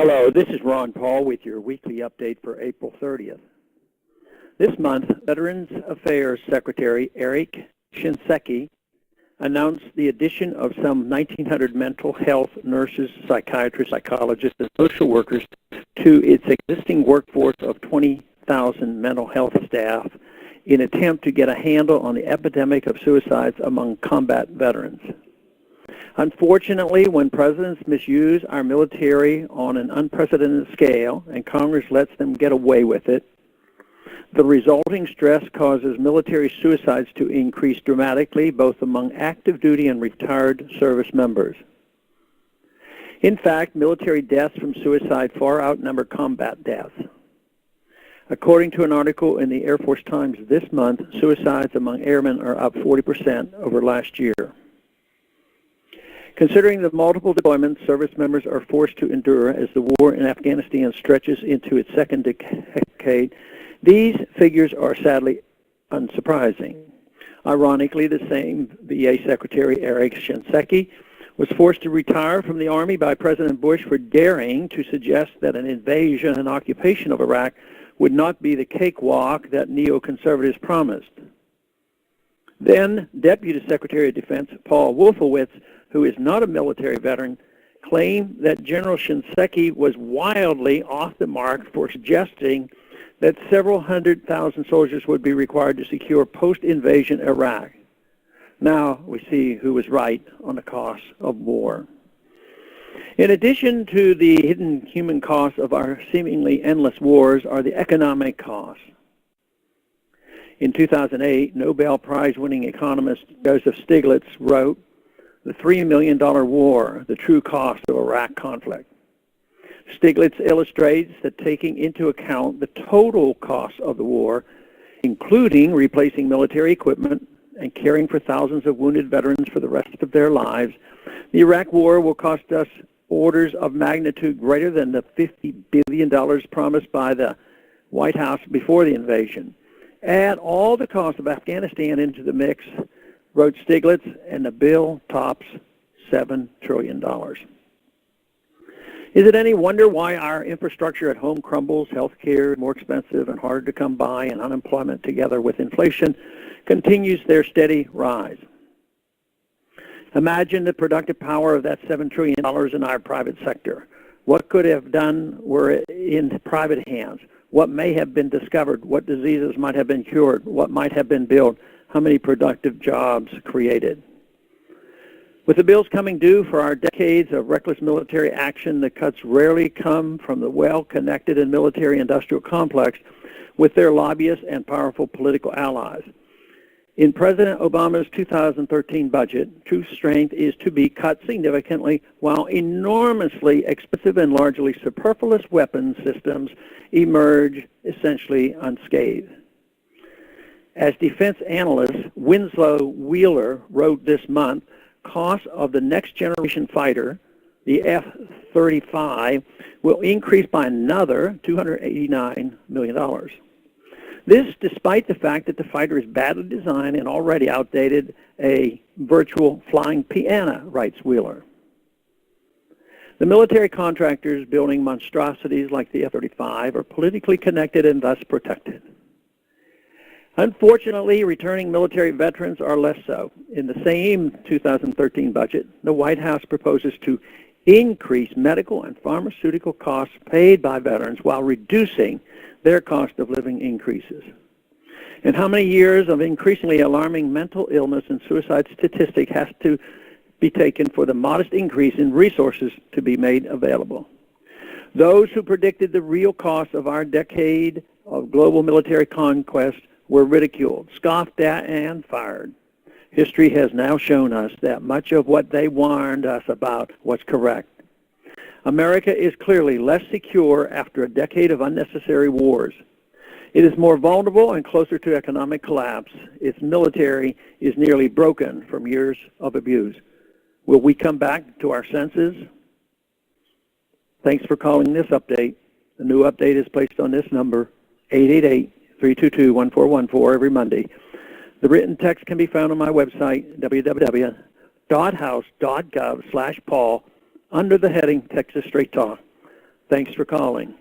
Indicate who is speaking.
Speaker 1: Hello, this is Ron Paul with your weekly update for April 30th. This month, Veterans Affairs Secretary Eric Shinseki announced the addition of some 1,900 mental health nurses, psychiatrists, psychologists, and social workers to its existing workforce of 20,000 mental health staff in an attempt to get a handle on the epidemic of suicides among combat veterans. Unfortunately, when presidents misuse our military on an unprecedented scale and Congress lets them get away with it, the resulting stress causes military suicides to increase dramatically, both among active duty and retired service members. In fact, military deaths from suicide far outnumber combat deaths. According to an article in the Air Force Times this month, suicides among airmen are up 40% over last year. Considering the multiple deployments service members are forced to endure as the war in Afghanistan stretches into its second decade, these figures are sadly unsurprising. Ironically, the same VA Secretary Eric Shinseki was forced to retire from the Army by President Bush for daring to suggest that an invasion and occupation of Iraq would not be the cakewalk that neoconservatives promised. Then, Deputy Secretary of Defense Paul Wolfowitz, who is not a military veteran, claimed that General Shinseki was wildly off the mark for suggesting that several 100,000 soldiers would be required to secure post-invasion Iraq. Now we see who was right on the cost of war. In addition to the hidden human costs of our seemingly endless wars are the economic costs. In 2008, Nobel Prize-winning economist Joseph Stiglitz wrote, "The $3 million war, the true cost of Iraq conflict." Stiglitz illustrates that taking into account the total cost of the war, including replacing military equipment and caring for thousands of wounded veterans for the rest of their lives, the Iraq war will cost us orders of magnitude greater than the $50 billion promised by the White House before the invasion. Add all the cost of Afghanistan into the mix, wrote Stiglitz, and the bill tops $7 trillion. Is it any wonder why our infrastructure at home crumbles, healthcare is more expensive and harder to come by, and unemployment together with inflation continues their steady rise? Imagine the productive power of that $7 trillion in our private sector. What could have done were it in private hands? What may have been discovered? What diseases might have been cured? What might have been built? How many productive jobs created? With the bills coming due for our decades of reckless military action, the cuts rarely come from the well-connected and military-industrial complex with their lobbyists and powerful political allies. In President Obama's 2013 budget, true strength is to be cut significantly while enormously expensive and largely superfluous weapons systems emerge essentially unscathed. As defense analyst Winslow Wheeler wrote this month, costs of the next generation fighter, the F-35, will increase by another $289 million. This despite the fact that the fighter is badly designed and already outdated, a virtual flying piano, writes Wheeler. The military contractors building monstrosities like the F-35 are politically connected and thus protected. Unfortunately, returning military veterans are less so. In the same 2013 budget, the White House proposes to increase medical and pharmaceutical costs paid by veterans while reducing their cost of living increases. And how many years of increasingly alarming mental illness and suicide statistic has to be taken for the modest increase in resources to be made available? Those who predicted the real cost of our decade of global military conquest were ridiculed, scoffed at, and fired. History has now shown us that much of what they warned us about was correct. America is clearly less secure after a decade of unnecessary wars. It is more vulnerable and closer to economic collapse. Its military is nearly broken from years of abuse. Will we come back to our senses? Thanks for calling this update. The new update is placed on this number, 888-322-1414, every Monday. The written text can be found on my website, www.house.gov/Paul, under the heading Texas Straight Talk. Thanks for calling.